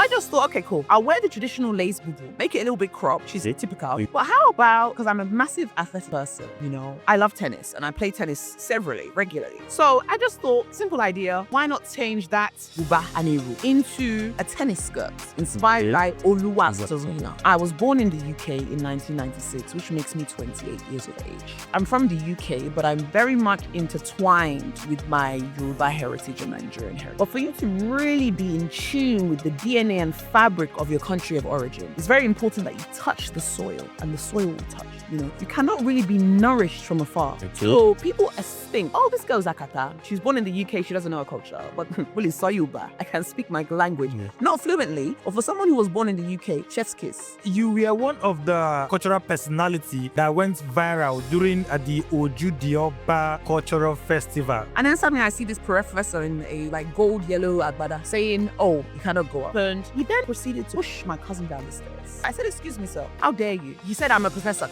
I just thought, okay, cool. I'll wear the traditional lace bubu, make it a little bit cropped. She's typical. Oui. But how about, because I'm a massive athletic person, you know, I love tennis and I play tennis severally, regularly. So I just thought, simple idea, why not change that buba aniru into a tennis skirt inspired by Oluwatoyina. I was born in the UK in 1996, which makes me 28 years of age. I'm from the UK, but I'm very much intertwined with my Yoruba heritage and Nigerian heritage. But for you to really be in tune with the DNA and fabric of your country of origin, it's very important that you touch the soil and the soil will touch you. You know, you cannot really be nourished from afar. Okay. So people think, oh, this girl's Akata. She's born in the UK, she doesn't know her culture. But really, Soyuba, I can speak my language. Yeah. Not fluently, but for someone who was born in the UK, chef's kiss. You were one of the cultural personality that went viral during the Ojude Oba Cultural Festival. And then suddenly I see this professor in a like gold yellow agbada saying, oh, you cannot go up. And he then proceeded to push my cousin down the stairs. I said, excuse me, sir, how dare you? He said I'm a professor.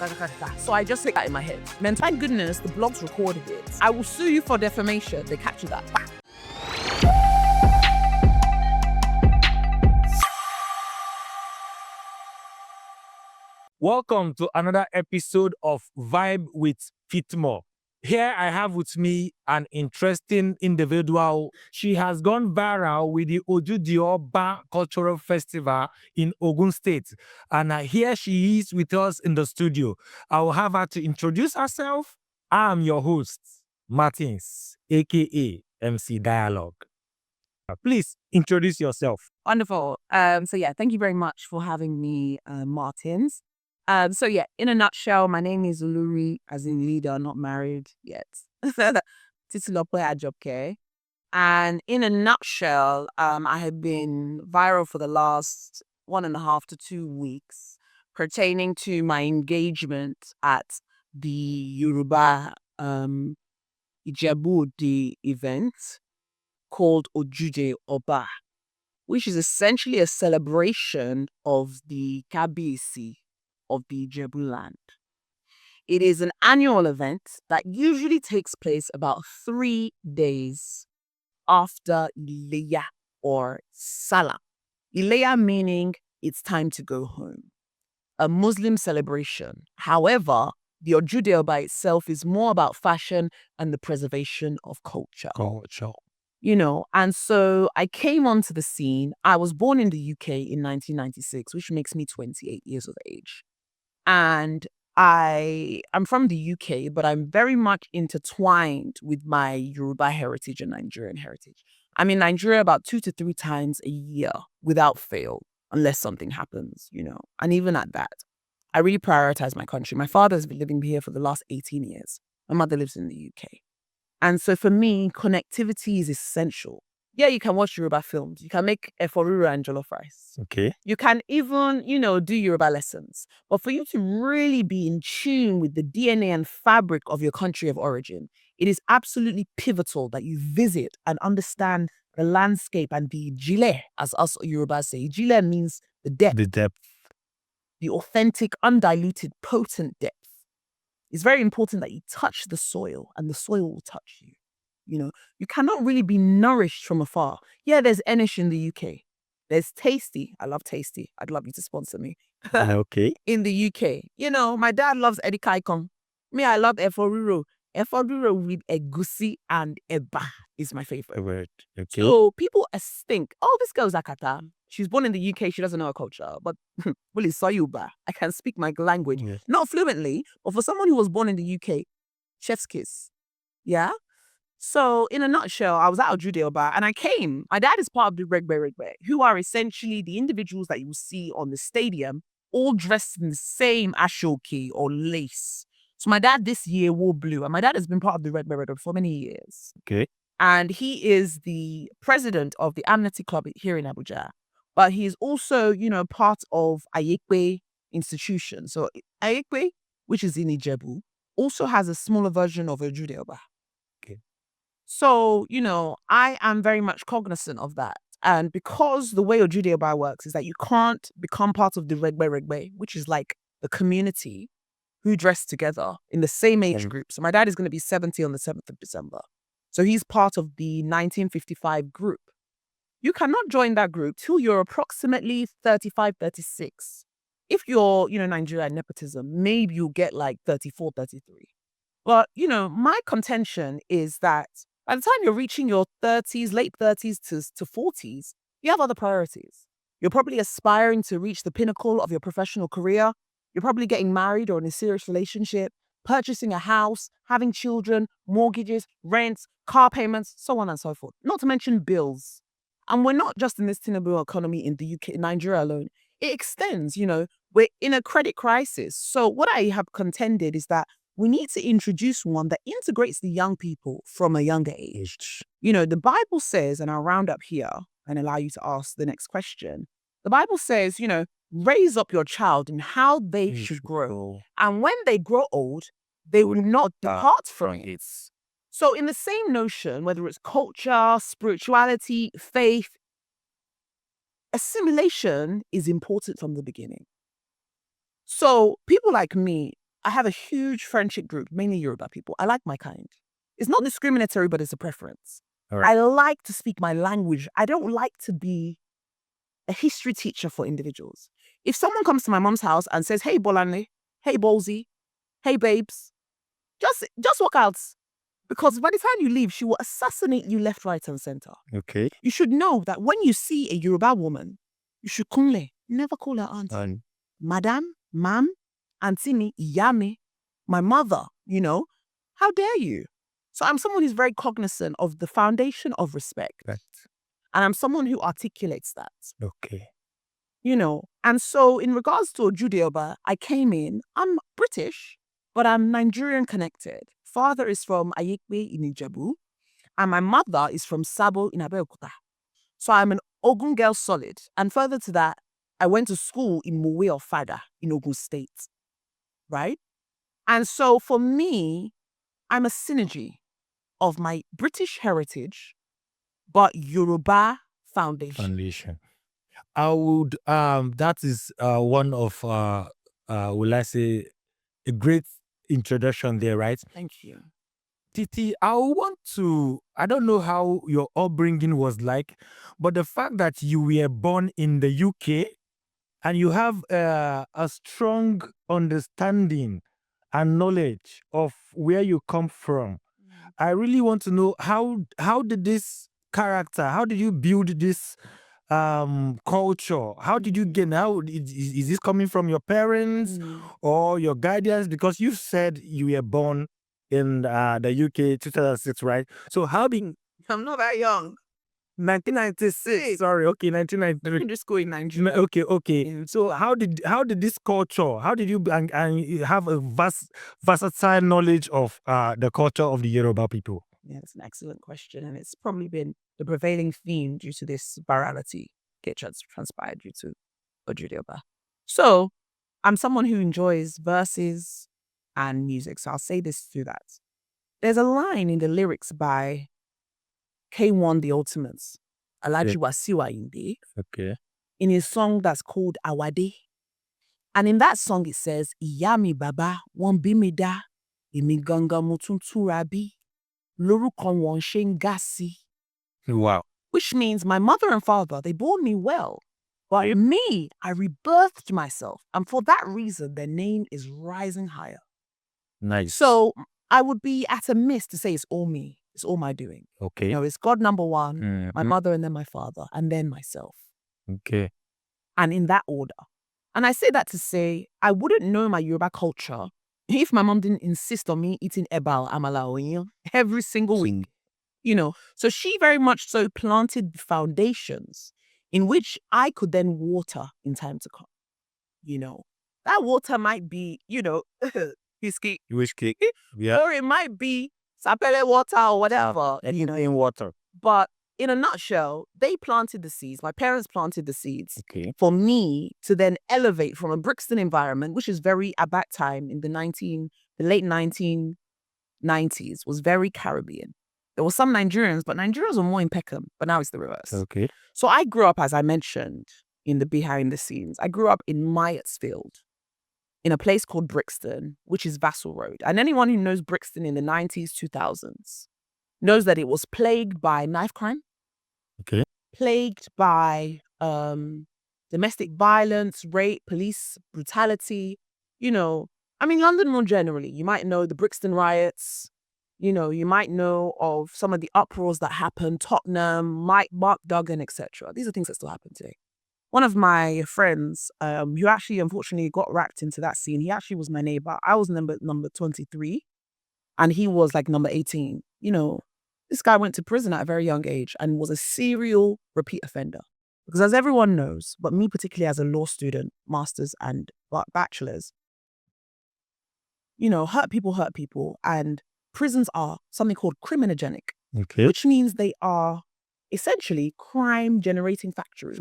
So I just said that in my head. Man, thank goodness the blogs recorded it. I will sue you for defamation. They captured that. Welcome to another episode of Vibe with Fitmo. Here I have with me an interesting individual. She has gone viral with the Ojude Oba Cultural Festival in Ogun State. And here she is with us in the studio. I will have her to introduce herself. I am your host, Martins, aka MC Dialogue. Please introduce yourself. Wonderful. Thank you very much for having me, Martins. In a nutshell, my name is Uluri, as in leader, not married yet. TITILOPE Ajoke. And in a nutshell, I have been viral for the last 1.5 to 2 weeks pertaining to my engagement at the Yoruba Ijebu event called Ojude Oba, which is essentially a celebration of the Kabisi of the Ijebu land. It is an annual event that usually takes place about 3 days after Ileya or Salah. Ileya meaning it's time to go home. A Muslim celebration. However, the Ojude Oba itself is more about fashion and the preservation of culture. You know, and so I came onto the scene. I was born in the UK in 1996, which makes me 28 years of age. And I'm from the UK, but I'm very much intertwined with my Yoruba heritage and Nigerian heritage. I'm in Nigeria about 2 to 3 times a year without fail, unless something happens, you know. And even at that, I really prioritize my country. My father's been living here for the last 18 years. My mother lives in the UK. And so for me, connectivity is essential. Yeah, you can watch Yoruba films. You can make eforiro and jollof rice. Okay. You can even, do Yoruba lessons. But for you to really be in tune with the DNA and fabric of your country of origin, it is absolutely pivotal that you visit and understand the landscape and the ijile, as us Yorubas say. Ijile means the depth. The depth. The authentic, undiluted, potent depth. It's very important that you touch the soil and the soil will touch you. You know, you cannot really be nourished from afar. Yeah, there's Enish in the UK. There's Tasty. I love Tasty. I'd love you to sponsor me. Okay. In the UK. You know, my dad loves Eddie Kaikon. Me, I love Eforiro. Eforiro with egusi and eba is my favorite. Okay. So people think, oh, this girl's Akata. She's born in the UK, she doesn't know her culture. But really, Soyuba, I can speak my language. Yeah. Not fluently, but for someone who was born in the UK, chef's kiss. Yeah? So, in a nutshell, I was at Ojude Oba and I came. My dad is part of the Regbe, who are essentially the individuals that you will see on the stadium, all dressed in the same ashoke or lace. So, my dad this year wore blue, and my dad has been part of the Regbe for many years. Okay. And he is the president of the Amnesty Club here in Abuja. But he is also, part of Ayekwe institution. So, Ayekwe, which is in Ijebu, also has a smaller version of Ojude Oba. So, I am very much cognizant of that. And because the way Ojude Oba works is that you can't become part of the Regbe, which is like the community who dress together in the same age group. So my dad is going to be 70 on the 7th of December. So he's part of the 1955 group. You cannot join that group till you're approximately 35, 36. If you're, Nigerian nepotism, maybe you'll get like 34, 33. But, my contention is that by the time you're reaching your 30s, late 30s to 40s, you have other priorities. You're probably aspiring to reach the pinnacle of your professional career. You're probably getting married or in a serious relationship, purchasing a house, having children, mortgages, rents, car payments, so on and so forth. Not to mention bills. And we're not just in this Tinubu economy in the UK, in Nigeria alone. It extends, we're in a credit crisis. So what I have contended is that we need to introduce one that integrates the young people from a younger age. The Bible says, and I'll round up here and allow you to ask the next question. The Bible says, raise up your child in how they should grow. And when they grow old, they will not depart from it. So in the same notion, whether it's culture, spirituality, faith, assimilation is important from the beginning. So people like me, I have a huge friendship group, mainly Yoruba people. I like my kind. It's not discriminatory, but it's a preference. Right. I like to speak my language. I don't like to be a history teacher for individuals. If someone comes to my mom's house and says, hey, Bolane, hey, Bolsy, hey, babes, just walk out. Because by the time you leave, she will assassinate you left, right, and center. Okay. You should know that when you see a Yoruba woman, you should kunle. Never call her auntie. Madam, ma'am, auntie, iyame, my mother, how dare you? So I'm someone who's very cognizant of the foundation of respect. Right. And I'm someone who articulates that. Okay. And so in regards to Ojude Oba, I came in, I'm British, but I'm Nigerian connected. Father is from Ayekwe in Ijebu, and my mother is from Sabo in Abeokuta. So I'm an Ogun girl solid. And further to that, I went to school in Mowe of Fada in Ogun State, right? And so for me, I'm a synergy of my British heritage, but Yoruba foundation. I would, that is one of, will I say, a great introduction there, right? Thank you. Titi, I don't know how your upbringing was like, but the fact that you were born in the UK and you have a strong understanding and knowledge of where you come from, I really want to know how did this character, how did you build this culture? How did you get, is this coming from your parents or your guardians? Because you said you were born in the UK 2006, right? So I'm not that young. 1996. Sorry, okay, 1993. I'm just going Nigeria. Okay. Yeah. So how did this culture? How did you and you have a versatile knowledge of the culture of the Yoruba people? Yeah, that's an excellent question. And it's probably been the prevailing theme due to this virality get transpired due to Ojude Oba. So I'm someone who enjoys verses and music. So I'll say this through that. There's a line in the lyrics by K1 The Ultimates, Alhaji Wasiu Ayinde, Okay. in his song that's called Awade. And in that song it says, Ìyá mi bàbá wọ́n bí mi dá, èmi gangan mo tún túnra bí, lórúkọ wọn ṣe ń gà sí. Wow. Which means my mother and father, they bore me well. But me, I rebirthed myself. And for that reason, their name is rising higher. Nice. So I would be at a miss to say it's all me. It's all my doing. Okay. It's God number one, my mother and then my father, and then myself. Okay. And in that order. And I say that to say, I wouldn't know my Yoruba culture if my mom didn't insist on me eating eba or amala or iyán every single week. So she very much so planted the foundations in which I could then water in time to come. That water might be, whiskey. Yeah. Or it might be sapele water or whatever. In water. But in a nutshell, they planted the seeds. My parents planted the seeds Okay. for me to then elevate from a Brixton environment, which is very, at that time in the late 1990s, was very Caribbean. There were some Nigerians, but Nigerians were more in Peckham, but now it's the reverse. Okay. So I grew up, as I mentioned, in the behind the scenes. I grew up in Myersfield, in a place called Brixton, which is Vassal Road. And anyone who knows Brixton in the 90s, 2000s, knows that it was plagued by knife crime. Okay. plagued by domestic violence, rape, police brutality. London more generally. You might know the Brixton riots. You might know of some of the uproars that happened, Tottenham, Mark Duggan, etc. These are things that still happen today. One of my friends, who actually unfortunately got wrapped into that scene, he actually was my neighbor. I was number 23 and he was like number 18. This guy went to prison at a very young age and was a serial repeat offender. Because as everyone knows, but me particularly as a law student, masters and bachelors, hurt people. And prisons are something called criminogenic, which means they are essentially crime-generating factories.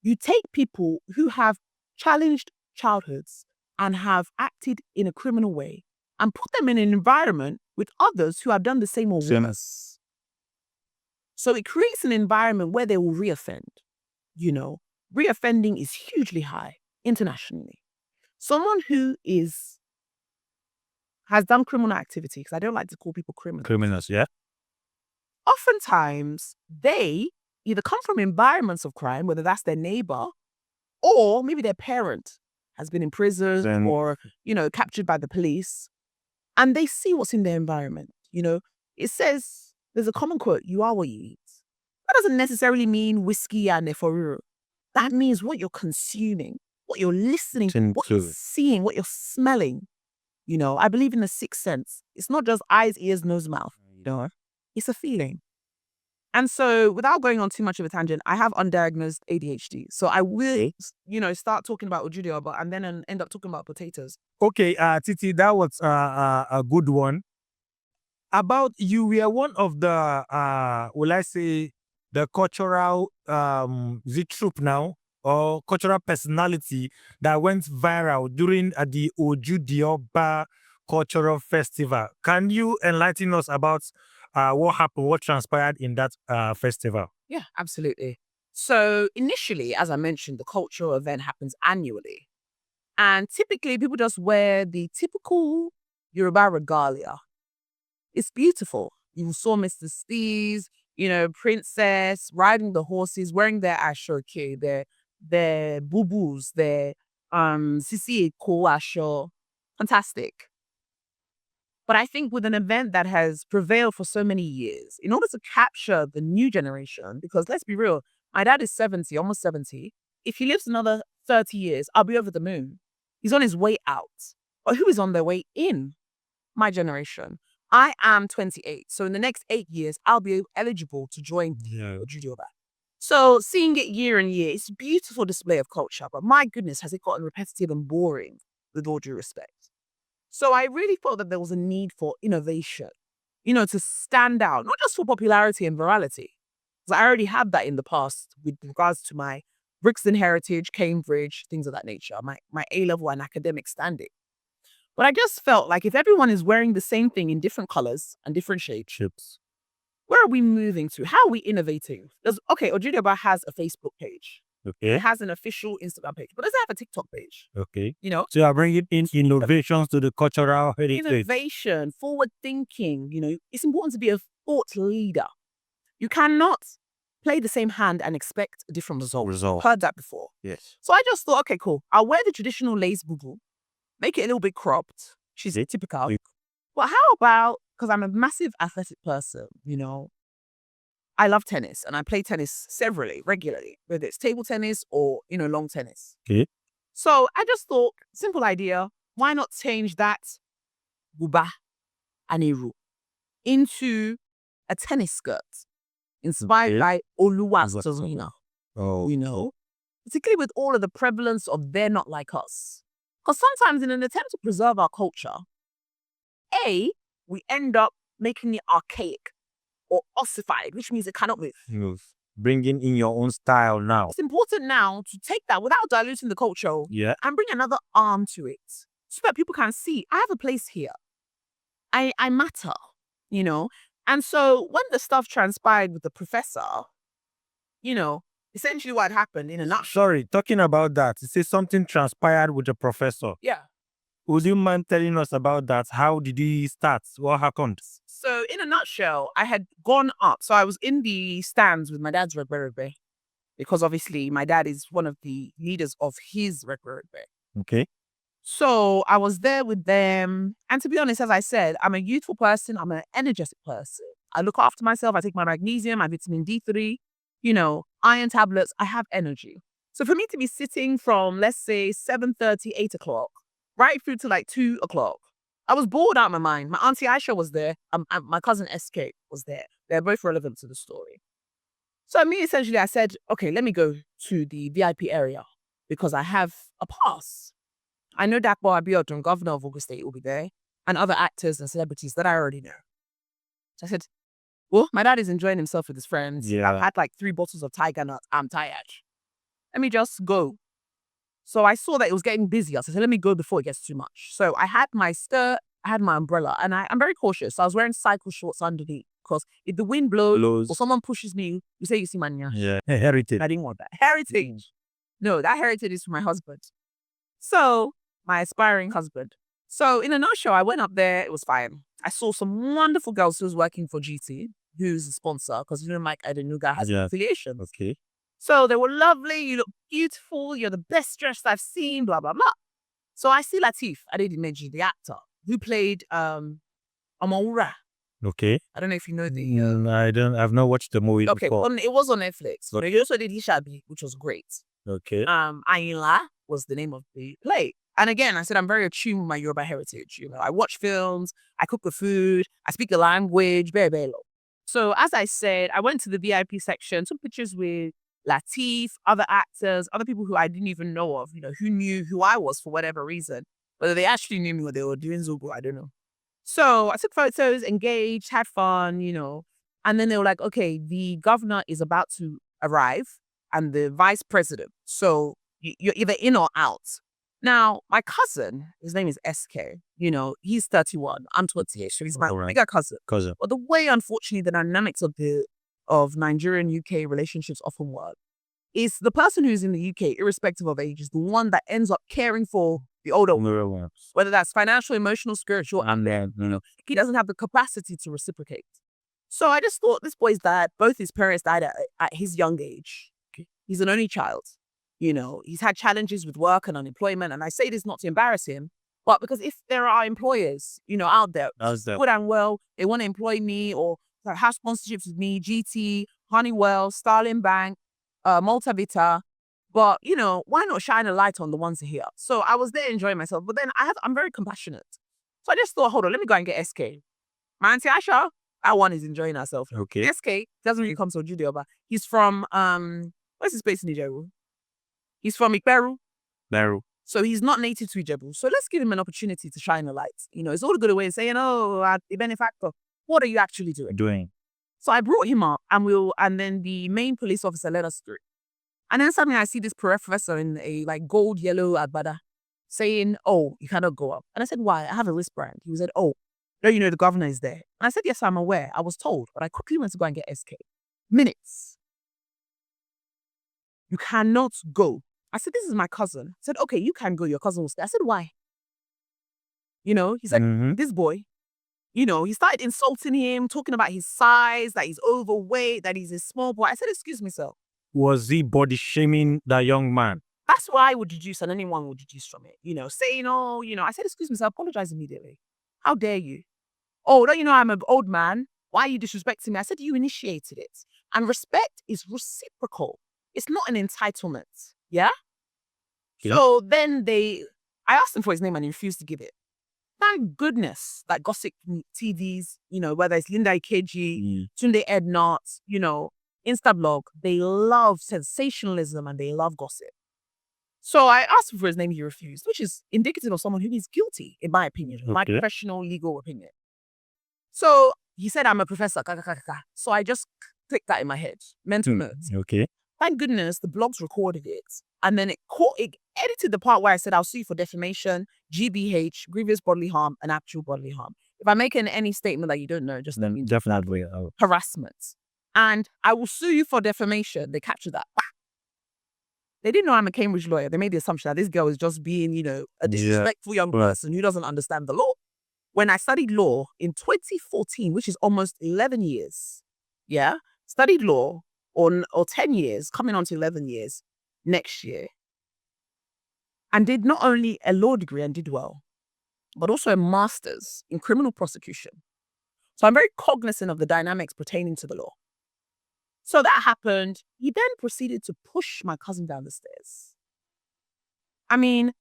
You take people who have challenged childhoods and have acted in a criminal way and put them in an environment with others who have done the same or worse. So it creates an environment where they will reoffend. Reoffending is hugely high internationally. Someone who has done criminal activity, because I don't like to call people criminals. Yeah. Oftentimes, they either come from environments of crime, whether that's their neighbor or maybe their parent has been in prison or, captured by the police, and they see what's in their environment. It says, there's a common quote, you are what you eat. That doesn't necessarily mean whiskey and eforuru. That means what you're consuming, what you're listening to, what you're seeing, what you're smelling. I believe in the sixth sense. It's not just eyes, ears, nose, mouth. It's a feeling. And so without going on too much of a tangent, I have undiagnosed ADHD. So I will, start talking about Ojude Oba and then end up talking about potatoes. Okay, Titi, that was a good one. About you were one of the, will I say, the cultural, is it troop now? Or cultural personality that went viral during the Ojude Oba Cultural Festival. Can you enlighten us about what happened, what transpired in that festival? Yeah, absolutely. So initially, as I mentioned, the cultural event happens annually. And typically people just wear the typical Yoruba regalia. It's beautiful. You saw Mr. Steez, princess, riding the horses, wearing their ashoke, their boo-boos, their sisi eko asho. Fantastic. But I think with an event that has prevailed for so many years, in order to capture the new generation, because let's be real, my dad is 70, almost 70. If he lives another 30 years, I'll be over the moon. He's on his way out. But who is on their way in? My generation. I am 28. So in the next 8 years, I'll be eligible to join Ojude Oba. So seeing it year and year, it's a beautiful display of culture. But my goodness, has it gotten repetitive and boring, with all due respect. So I really thought that there was a need for innovation, to stand out, not just for popularity and virality. Because I already had that in the past with regards to my Brixton heritage, Cambridge, things of that nature, my A-level and academic standing. But I just felt like if everyone is wearing the same thing in different colors and different shapes, where are we moving to? How are we innovating? Ojude Oba has a Facebook page. Okay. It has an official Instagram page, but does it have a TikTok page? Okay. So you are bringing in innovations to the cultural heritage. Innovation, forward thinking. It's important to be a thought leader. You cannot play the same hand and expect a different result. Heard that before. Yes. So I just thought, okay, cool. I'll wear the traditional lace boo-boo, make it a little bit cropped. She's typical. But how about, because I'm a massive athletic person, I love tennis and I play tennis regularly, whether it's table tennis or, long tennis. Okay. So I just thought, simple idea, why not change that buba and iru into a tennis skirt inspired by Oluwa. Particularly with all of the prevalence of they're not like us. Because sometimes in an attempt to preserve our culture, we end up making it archaic or ossified, which means it cannot move. Bringing in your own style now. It's important now to take that without diluting the culture and bring another arm to it so that people can see, I have a place here. I matter, And so when the stuff transpired with the professor, essentially what happened in a nutshell. Sorry, talking about that, you say something transpired with the professor. Yeah. Would you mind telling us about that? How did he start? What happened? So in a nutshell, I had gone up. So I was in the stands with my dad's Regbe, because obviously my dad is one of the leaders of his Regbe. Okay. So I was there with them. And to be honest, as I said, I'm a youthful person. I'm an energetic person. I look after myself. I take my magnesium, my vitamin D3, iron tablets. I have energy. So for me to be sitting from, let's say, 7:30, 8 o'clock, right through to like 2 o'clock, I was bored out of my mind. My auntie Aisha was there. And my cousin SK was there. They're both relevant to the story. So me, essentially, I said, okay, let me go to the VIP area because I have a pass. I know Dakbo Abiodun, governor of Ogun State, will be there, and other actors and celebrities that I already know. So I said, well, my dad is enjoying himself with his friends. Yeah. I've had like 3 bottles of Tiger Nut. I'm tired. Let me just go. So I saw that it was getting busy. I said, let me go before it gets too much. So I had my skirt, I had my umbrella, and I'm very cautious. So I was wearing cycle shorts underneath because if the wind blows or someone pushes me, you say you see my nyash. Yeah. Heritage. I didn't want that. Heritage. No, that heritage is for my husband. So, my aspiring husband. So, in a nutshell, I went up there. It was fine. I saw some wonderful girls who was working for GT, who's a sponsor, because Mike Adenuga has affiliations. Okay. So, they were lovely. You look beautiful. You're the best dressed I've seen, blah, blah, blah. So, I see Lateef Adedimeji, the actor, who played Amaura. Okay. I don't know if you know the... I've not watched the movie before. It was on Netflix. But he also did Hishabi, which was great. Okay. Ayinla was the name of the play. And again, I said, I'm very attuned with my Yoruba heritage. I watch films, I cook the food, I speak the language, very, very low. So as I said, I went to the VIP section, took pictures with Lateef, other actors, other people who I didn't even know of, who knew who I was for whatever reason. Whether they actually knew me or they were doing Zogo, I don't know. So I took photos, engaged, had fun, and then they were like, okay, the governor is about to arrive and the vice president. So you're either in or out. Now, my cousin, his name is SK, he's 31, I'm 28, so he's my bigger cousin. But the way, unfortunately, the dynamics of Nigerian-UK relationships often work is the person who's in the UK, irrespective of age, is the one that ends up caring for the older ones. Whether that's financial, emotional, spiritual, and then, he doesn't have the capacity to reciprocate. So I just thought this boy's dad, both his parents died at his young age. Okay. He's an only child. He's had challenges with work and unemployment. And I say this not to embarrass him, but because if there are employers, out there, good and well, they want to employ me or have sponsorships with me, GT, Honeywell, Starling Bank, Multivita. But, why not shine a light on the ones here? So I was there enjoying myself. But then I'm very compassionate. So I just thought, hold on, let me go and get SK. My auntie Asha, that one is enjoying herself. Okay. SK doesn't really come to Ojude Oba. He's from, where's his place in Ijebu? He's from Ikperu. So he's not native to Ijebu. So let's give him an opportunity to shine a light. It's all good away saying, oh, the benefactor. What are you actually doing? So I brought him up and then the main police officer led us through. And then suddenly I see this professor in a gold yellow agbada saying, oh, you cannot go up. And I said, why? I have a wristband. He said, oh, no, the governor is there. And I said, yes, I'm aware. I was told, but I quickly went to go and get SK. Minutes. You cannot go. I said, this is my cousin. He said, okay, you can go. Your cousin will stay. I said, why? He's like, this boy, he started insulting him, talking about his size, that he's overweight, that he's a small boy. I said, excuse me, sir. Was he body shaming that young man? That's why I would deduce, and anyone would deduce from it. Saying, oh, I said, excuse me, sir, apologize immediately. How dare you? Oh, don't you know I'm an old man? Why are you disrespecting me? I said, you initiated it. And respect is reciprocal. It's not an entitlement. Yeah? So then I asked him for his name and he refused to give it. Thank goodness that gossip TVs, whether it's Linda Ikeji, Tunde Ednot, Instablog, they love sensationalism and they love gossip. So I asked him for his name, he refused, which is indicative of someone who is guilty, in my opinion, my professional legal opinion. So he said, I'm a professor. So I just clicked that in my head. Mental notes. Okay. Thank goodness the blogs recorded it. And then it edited the part where I said, I'll sue you for defamation, GBH, grievous bodily harm, and actual bodily harm. If I make any statement that you don't know, just then definitely harassment. And I will sue you for defamation. They captured that. They didn't know I'm a Cambridge lawyer. They made the assumption that this girl is just being, a disrespectful young person who doesn't understand the law. when I studied law in 2014, which is almost 11 years. Yeah. Studied law or 10 years, coming on to 11 years next year. And did not only a law degree and did well, but also a master's in criminal prosecution. So I'm very cognizant of the dynamics pertaining to the law. So that happened. He then proceeded to push my cousin down the stairs. I mean,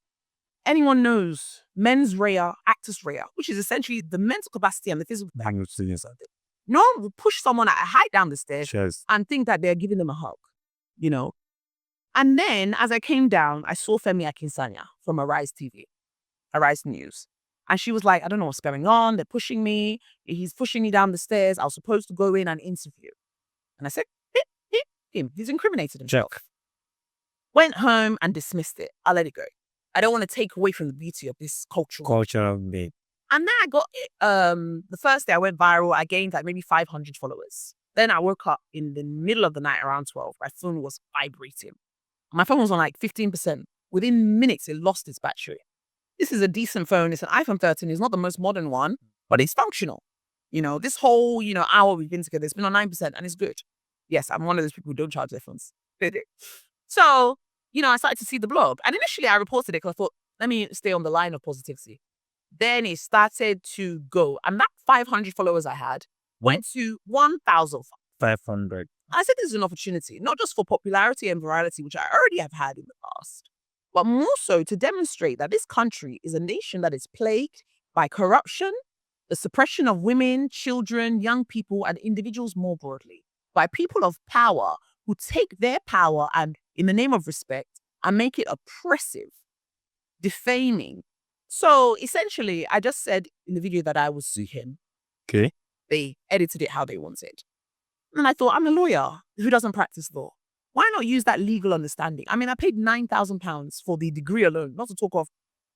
anyone knows mens rea, actus rea, which is essentially the mental capacity and the physical capacity. No one will push someone at a height down the stairs and think that they're giving them a hug, you know. And then as I came down, I saw Femi Akinsanya from Arise TV, Arise News. And she was like, I don't know what's going on. They're pushing me. He's pushing me down the stairs. I was supposed to go in and interview. And I said, him. He's incriminated himself. Check. Went home and dismissed it. I'll let it go. I don't want to take away from the beauty of this cultural made. And then I got the first day I went viral, I gained like maybe 500 followers. Then I woke up in the middle of the night around 12. My phone was vibrating. My phone was on like 15%. Within minutes, it lost its battery. This is a decent phone. It's an iPhone 13. It's not the most modern one, but it's functional. You know, this whole, hour we've been together, it's been on 9% and it's good. Yes, I'm one of those people who don't charge their phones. So, I started to see the blog. And initially I reported it because I thought, let me stay on the line of positivity. Then it started to go. And that 500 followers I had went to 1,500. I said this is an opportunity, not just for popularity and virality, which I already have had in the past, but more so to demonstrate that this country is a nation that is plagued by corruption, the suppression of women, children, young people, and individuals more broadly, by people of power who take their power and, in the name of respect, and make it oppressive, defaming. So essentially, I just said in the video that I would sue him. Okay. They edited it how they wanted. And I thought, I'm a lawyer who doesn't practice law. Why not use that legal understanding? I mean, I paid £9,000 for the degree alone, not to talk of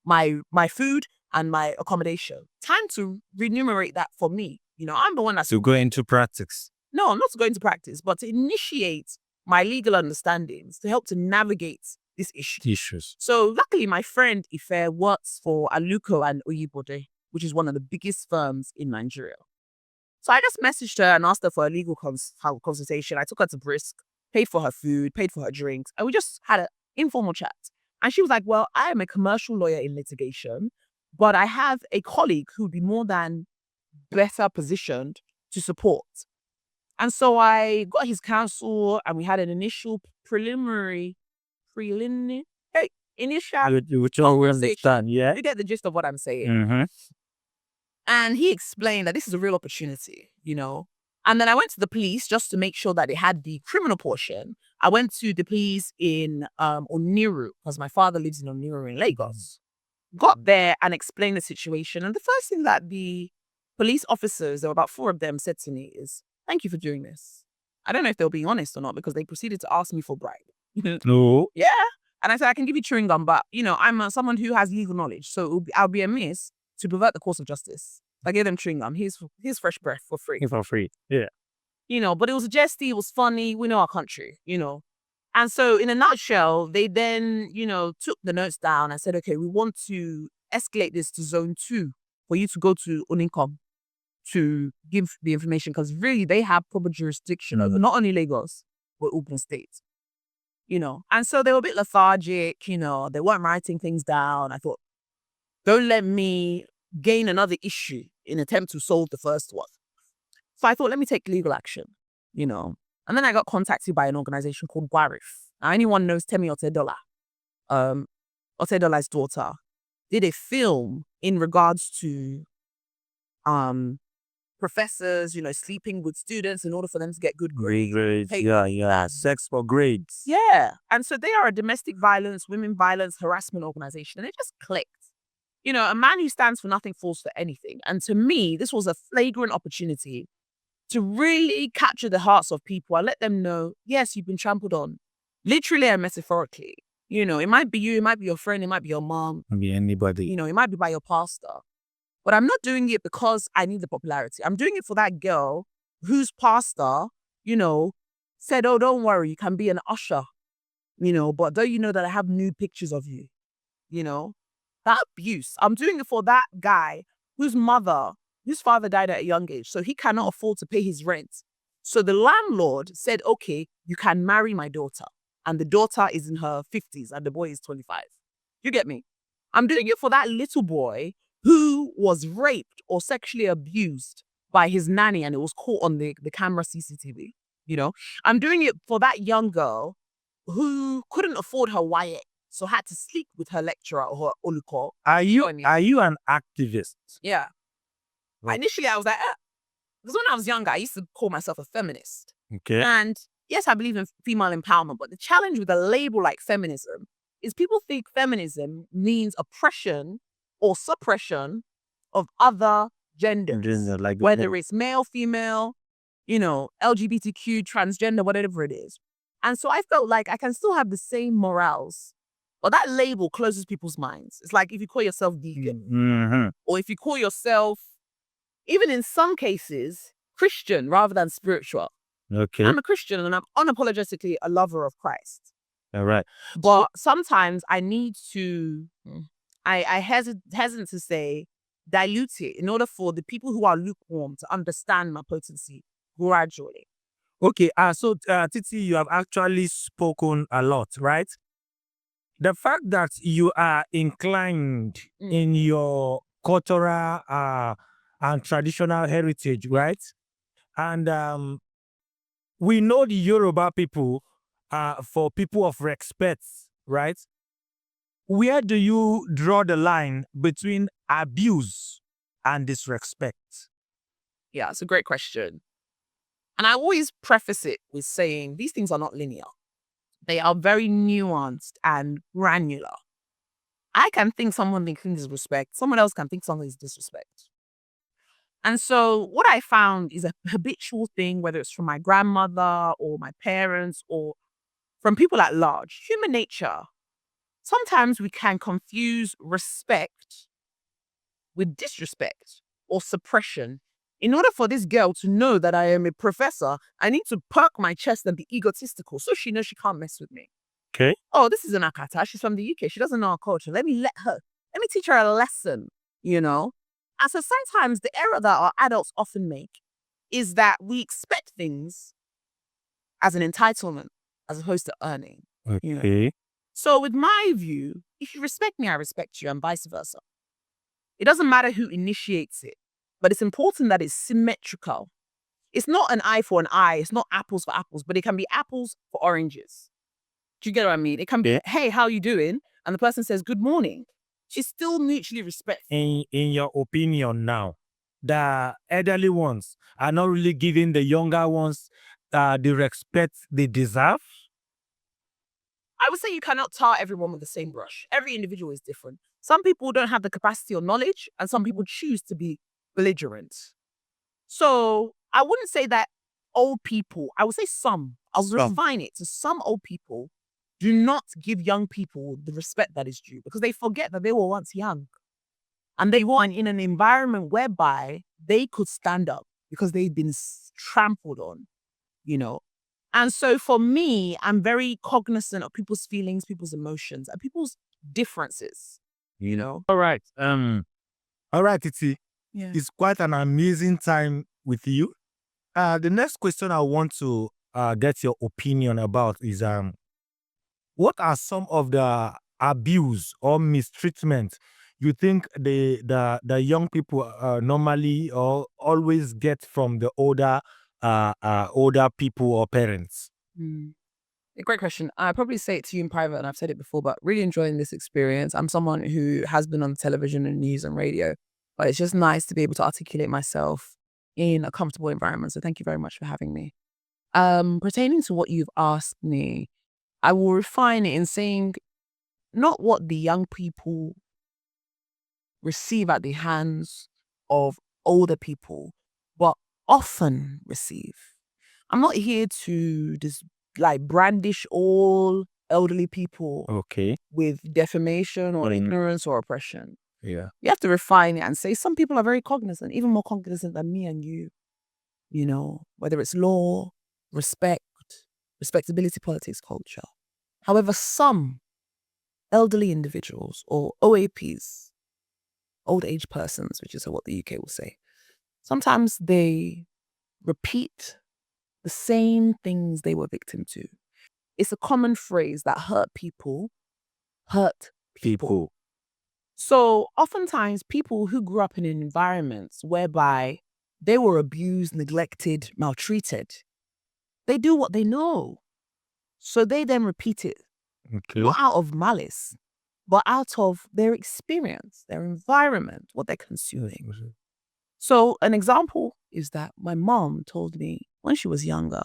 my food and my accommodation. Time to remunerate that for me. I'm the one that's... To go into practice. No, not to go into practice, but to initiate my legal understandings to help to navigate this issues. So luckily, my friend Ife works for Aluko and Oyibode, which is one of the biggest firms in Nigeria. So I just messaged her and asked her for a legal consultation. I took her to Brisk, paid for her food, paid for her drinks, and we just had an informal chat. And she was like, well, I am a commercial lawyer in litigation, but I have a colleague who'd be more than better positioned to support. And so I got his counsel and we had an initial preliminary, which one we understand, yeah? You get the gist of what I'm saying. Mm-hmm. And he explained that this is a real opportunity, And then I went to the police just to make sure that they had the criminal portion. I went to the police in Oniru, because my father lives in Oniru in Lagos. Got there and explained the situation. And the first thing that the police officers, there were about 4 of them, said to me is, thank you for doing this. I don't know if they were being honest or not, because they proceeded to ask me for bribe. No. Yeah. And I said, I can give you chewing gum, but, I'm someone who has legal knowledge. So I'll be amiss to pervert the course of justice. I gave them chewing gum. Here's fresh breath for free. For free, yeah. But it was jesty, it was funny. We know our country, And so in a nutshell, they then, took the notes down and said, okay, we want to escalate this to zone 2 for you to go to Unicom to give the information, because really they have proper jurisdiction over not only Lagos, but Ogun State. And so they were a bit lethargic, they weren't writing things down. I thought, don't let me gain another issue in attempt to solve the first one. So I thought, let me take legal action, And then I got contacted by an organization called Warif. Now, anyone knows Temi Otedola, Otedola's daughter, did a film in regards to professors, sleeping with students in order for them to get good grades. Sex for grades. Yeah. And so they are a domestic violence, women violence, harassment organization. And it just clicked. A man who stands for nothing falls for anything. And to me, this was a flagrant opportunity to really capture the hearts of people and let them know, yes, you've been trampled on, literally and metaphorically. It might be you, it might be your friend, it might be your mom. It might be anybody. It might be by your pastor. But I'm not doing it because I need the popularity. I'm doing it for that girl whose pastor, said, oh, don't worry, you can be an usher. But don't you know that I have nude pictures of you? That abuse. I'm doing it for that guy whose father died at a young age, so he cannot afford to pay his rent. So the landlord said, okay, you can marry my daughter. And the daughter is in her 50s and the boy is 25. You get me? I'm doing it for that little boy who was raped or sexually abused by his nanny and it was caught on the camera CCTV. You know, I'm doing it for that young girl who couldn't afford her YA, so had to sleep with her lecturer or her oluko. Are know you what I mean? are you an activist? Yeah. Well- Initially, I was like, because when I was younger, I used to call myself a feminist. Okay. And yes, I believe in female empowerment, but the challenge with a label like feminism is people think feminism means oppression or suppression of other genders, Gender, like whether it's male, female, LGBTQ, transgender, whatever it is. And so I felt like I can still have the same morals, but that label closes people's minds. It's like if you call yourself vegan, Mhm. or if you call yourself, even in some cases, Christian rather than spiritual. Okay. I'm a Christian and I'm unapologetically a lover of Christ. All right. But sometimes I need to, I hesitant to say, dilute it in order for the people who are lukewarm to understand my potency gradually. Okay. So Titi, you have actually spoken a lot, right? The fact that you are inclined in your cultural and traditional heritage, right? And we know the Yoruba people for people of respect, right? Where do you draw the line between abuse and disrespect? Yeah, it's a great question. And I always preface it with saying these things are not linear. They are very nuanced and granular. I can think someone thinking disrespect, someone else can think something is disrespect. And so what I found is a habitual thing, whether it's from my grandmother or my parents or from people at large, human nature. Sometimes we can confuse respect with disrespect or suppression. In order for this girl to know that I am a professor, I need to perk my chest and be egotistical so she knows she can't mess with me. Okay. Oh, this is an Akata. She's from the UK. She doesn't know our culture. Let me teach her a lesson, And so sometimes the error that our adults often make is that we expect things as an entitlement as opposed to earning. Okay. So with my view, if you respect me, I respect you and vice versa. It doesn't matter who initiates it, but it's important that it's symmetrical. It's not an eye for an eye. It's not apples for apples, but it can be apples for oranges. Do you get what I mean? It can be, hey, how you doing? And the person says, good morning. She's still mutually respectful. In your opinion now, the elderly ones are not really giving the younger ones the respect they deserve? I would say you cannot tar everyone with the same brush. Every individual is different. Some people don't have the capacity or knowledge, and some people choose to be belligerent. So I wouldn't say that old people, I would say some. I'll refine it to some old people do not give young people the respect that is due because they forget that they were once young. And they were in an environment whereby they could stand up because they'd been trampled on. And so for me, I'm very cognizant of people's feelings, people's emotions, and people's differences. All right. All right, Titi. Yeah. It's quite an amazing time with you. The next question I want to get your opinion about is what are some of the abuse or mistreatment you think the young people normally or always get from the older people or parents? A great question. I probably say it to you in private, and I've said it before, but really enjoying this experience. I'm someone who has been on television and news and radio, but it's just nice to be able to articulate myself in a comfortable environment. So thank you very much for having me. Pertaining to what you've asked me, I will refine it in saying not what the young people receive at the hands of older people, but often receive. I'm not here to just brandish all elderly people Okay. with defamation or ignorance or oppression. Yeah. You have to refine it and say some people are very cognizant, even more cognizant than me and you. Whether it's law, respect, respectability, politics, culture. However, some elderly individuals or OAPs old age persons, which is what the UK will say, sometimes they repeat the same things they were victim to. It's a common phrase that hurt people. So oftentimes people who grew up in environments whereby they were abused, neglected, maltreated, they do what they know. So they then repeat it, not out of malice, but out of their experience, their environment, what they're consuming. So an example is that my mom told me when she was younger,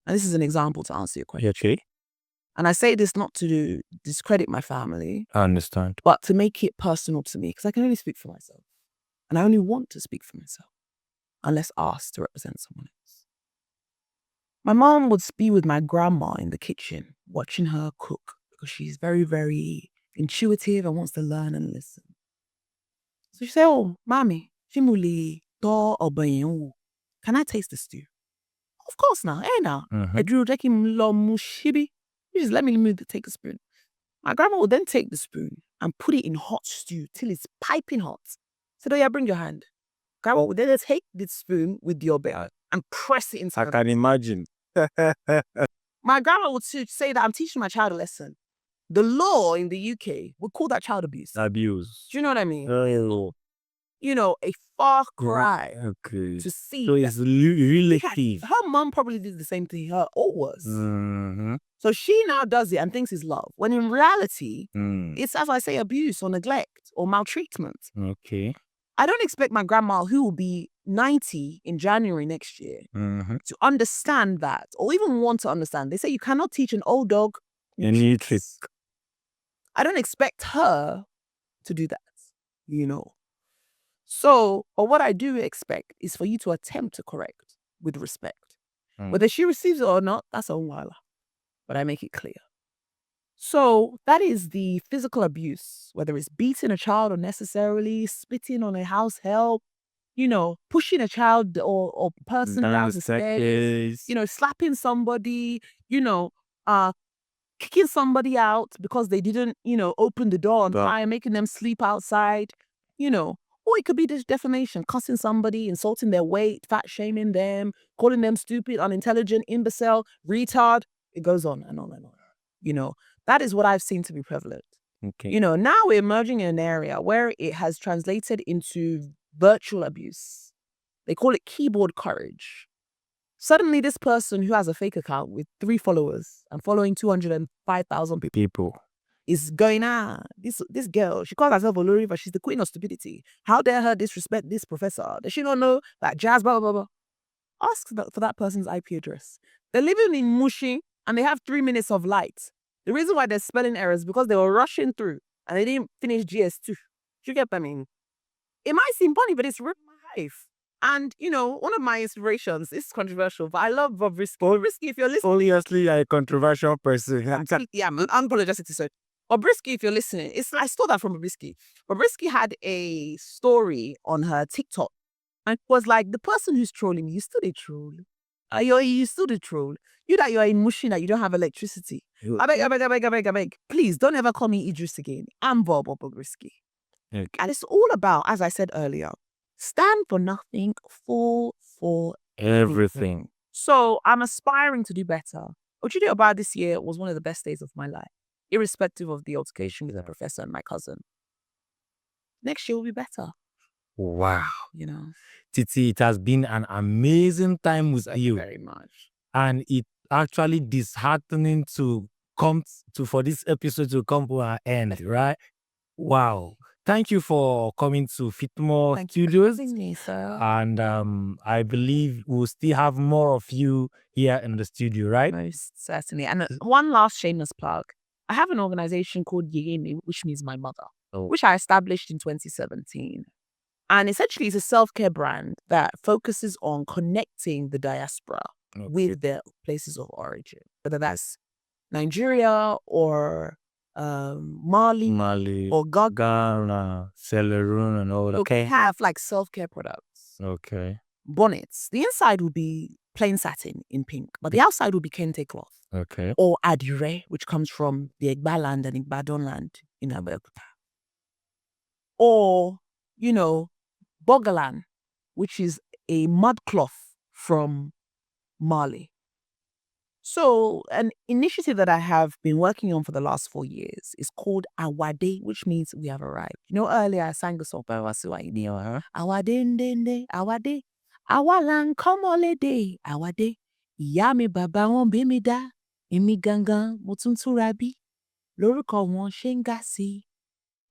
and this is an example to answer your question. Okay. And I say this not to discredit my family, I understand. but to make it personal to me, because I can only speak for myself. And I only want to speak for myself, unless asked to represent someone else. My mom would be with my grandma in the kitchen, watching her cook, because she's very, very intuitive and wants to learn and listen. So she said, "Oh, mommy, can I taste the stew?" Of course now, now. Just let me take a spoon. My grandma would then take the spoon and put it in hot stew till it's piping hot. Said, "Oh yeah, bring your hand." Grandma would then take the spoon with your belt and press it inside. I can imagine. My grandma would say that I'm teaching my child a lesson. The law in the UK would call that child abuse. Abuse. Do you know what I mean? Oh. You know, a far cry Okay. to see. So it's relative. Her mom probably did the same thing her aunt was. Mm-hmm. So she now does it and thinks it's love. When in reality, it's, as I say, abuse or neglect or maltreatment. Okay. I don't expect my grandma, who will be 90 in January next year, to understand that or even want to understand. They say you cannot teach an old dog a new trick. I don't expect her to do that, you know. So, but what I do expect is for you to attempt to correct with respect. Whether she receives it or not, that's her own while. But I make it clear. So that is the physical abuse, whether it's beating a child unnecessarily, spitting on a house help, you know, pushing a child or person down the stairs, you know, slapping somebody, you know, kicking somebody out because they didn't, you know, open the door on time, making them sleep outside, you know. Or it could be this defamation, cussing somebody, insulting their weight, fat shaming them, calling them stupid, unintelligent, imbecile, retard. It goes on and on and on. You know, that is what I've seen to be prevalent. Okay. You know, now we're emerging in an area where it has translated into virtual abuse. They call it keyboard courage. Suddenly, this person who has a fake account with 3 followers and following 205,000 people is going, this girl, she calls herself Olori, but she's the queen of stupidity. How dare her disrespect this professor? Does she not know that jazz, blah, blah, blah? Ask for that person's IP address. They're living in Mushi and they have 3 minutes of light. The reason why there's spelling errors is because they were rushing through and they didn't finish GS2. Do you get what I mean? It might seem funny, but it's real life. And, you know, one of my inspirations, this is controversial, but I love Bobrisky. Bobrisky, if you're listening. Obviously, a controversial person. Yeah, I'm unapologetic to say. Bobrisky, if you're listening, I stole that from Bobrisky. Bobrisky had a story on her TikTok. And it was like, the person who's trolling you still a troll. You still the troll. You that you're in Mushin, that you don't have electricity. I beg. Please, don't ever call me Idris again. I'm Bob Bobrisky. Okay. And it's all about, as I said earlier, stand for nothing, fall for Everything. So I'm aspiring to do better. Ojude Oba this year was one of the best days of my life, irrespective of the altercation with the professor and my cousin. Next year will be better. Wow. You know, Titi, it has been an amazing time with you. Very much. And it actually disheartening to come for this episode to come to an end, right? Wow. Thank you for coming to Fitmore Studios. Thank you for me, sir. And I believe we'll still have more of you here in the studio, right? Most certainly. And one last shameless plug. I have an organization called Yeni, which means my mother, which I established in 2017. And essentially, it's a self-care brand that focuses on connecting the diaspora with their places of origin, whether that's Nigeria or Mali or Ghana, Cameroon, and all that. Okay. Have like self-care products. Okay. Bonnets. The inside will be plain satin in pink, but the outside will be kente cloth. Okay. Or adire, which comes from the Egba land and Ibadan land in Abeokuta. Or bogalan, which is a mud cloth from Mali. So, an initiative that I have been working on for the last 4 years is called Awade, which means we have arrived. Earlier I sang the song by Wasiwaini. Awade ndende, Awade. Awalan komolede, Awade. Ìyá mi bàbá wọn bí mi dá, èmi gangan mo tún túnra bí. Lórúkọ wọn ṣe ń ga sí.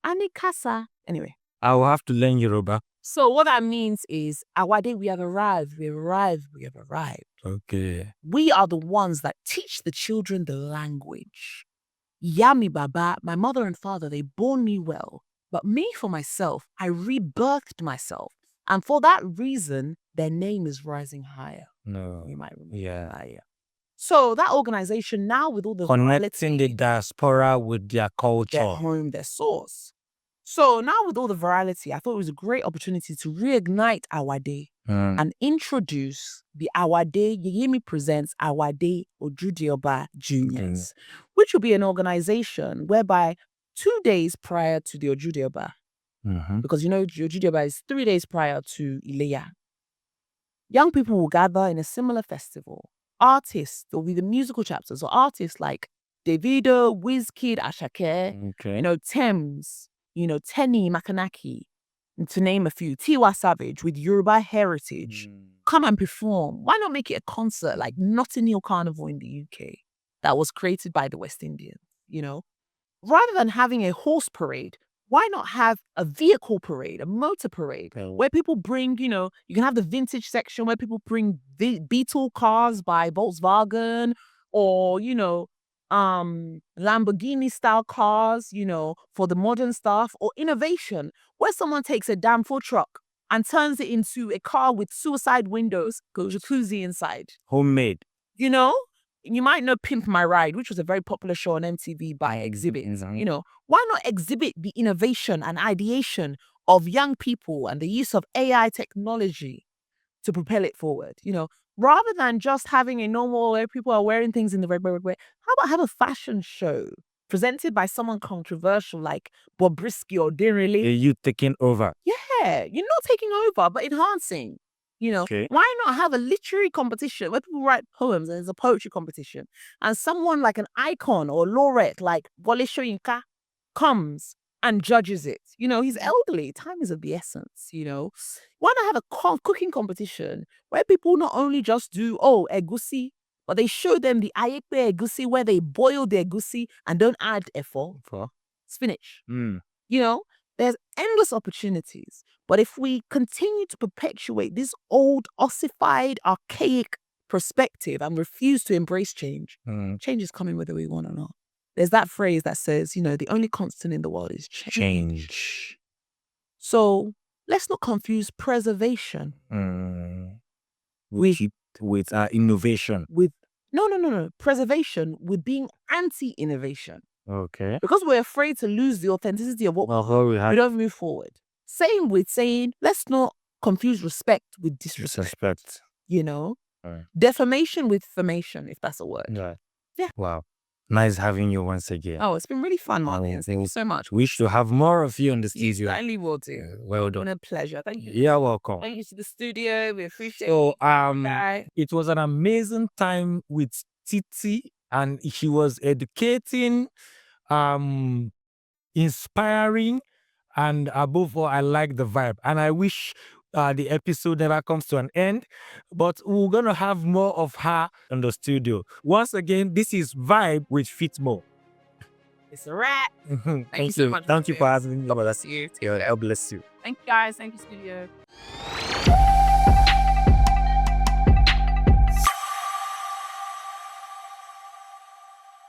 Anikasa. Anyway. I will have to learn Yoruba. So what that means is, Awade, we have arrived, we have arrived, we have arrived. Okay. We are the ones that teach the children the language. Yami Baba, my mother and father, they born me well. But me, for myself, I rebirthed myself. And for that reason, their name is rising higher. No. You might remember. Yeah. So that organization now, with all the connecting the diaspora with their culture, their home, their source. So now with all the virality, I thought it was a great opportunity to reignite Awade and introduce the Awade Yeyemi Presents Awade Ojude Oba Juniors, which will be an organization whereby 2 days prior to the Ojude Oba, because Ojude Oba is 3 days prior to Ileya, young people will gather in a similar festival. Artists, there'll be the musical chapters, so artists like Davido, Wizkid, Ashake, Thames, Tenny Makanaki, to name a few, Tiwa Savage with Yoruba heritage, come and perform. Why not make it a concert like Notting Hill Carnival in the UK that was created by the West Indians, Rather than having a horse parade, why not have a vehicle parade, a motor parade, where people bring, you can have the vintage section where people bring Beetle cars by Volkswagen or, Lamborghini style cars, for the modern stuff, or innovation, where someone takes a damn food truck and turns it into a car with suicide windows, jacuzzi inside. Homemade. You might know Pimp My Ride, which was a very popular show on MTV by Exhibit. Why not exhibit the innovation and ideation of young people and the use of AI technology to propel it forward? Rather than just having a normal where people are wearing things in the regular way, how about have a fashion show presented by someone controversial like Bobrisky or Dinrele? You taking over? Yeah, you're not taking over, but enhancing. Why not have a literary competition where people write poems and there's a poetry competition, and someone like an icon or laureate like Wole Soyinka comes and judges it? He's elderly. Time is of the essence, Why not have a cooking competition where people not only just do, egusi, but they show them the ayepe egusi where they boil the egusi and don't add efo, spinach. There's endless opportunities. But if we continue to perpetuate this old, ossified, archaic perspective and refuse to embrace change, change is coming whether we want or not. There's that phrase that says, the only constant in the world is change. So let's not confuse preservation with innovation. No. Preservation with being anti-innovation. Okay. Because we're afraid to lose the authenticity of what we don't move forward. Same with saying, let's not confuse respect with disrespect. Defamation with formation, if that's a word. Right. Yeah. Wow. Nice having you once again. Oh, it's been really fun, Martin. Thank you so much. We should have more of you on the studio. You certainly will do. Well done. It's been a pleasure. Thank you. You're welcome. Thank you to the studio. We appreciate it. Bye. It was an amazing time with Titi, and she was educating, inspiring, and above all, I like the vibe. And I wish the episode never comes to an end, but we're going to have more of her in the studio. Once again, this is Vibe with Fitmo. It's a wrap. Thank you so much. Thank you for having me. God bless you. God bless you. Thank you, guys. Thank you, studio.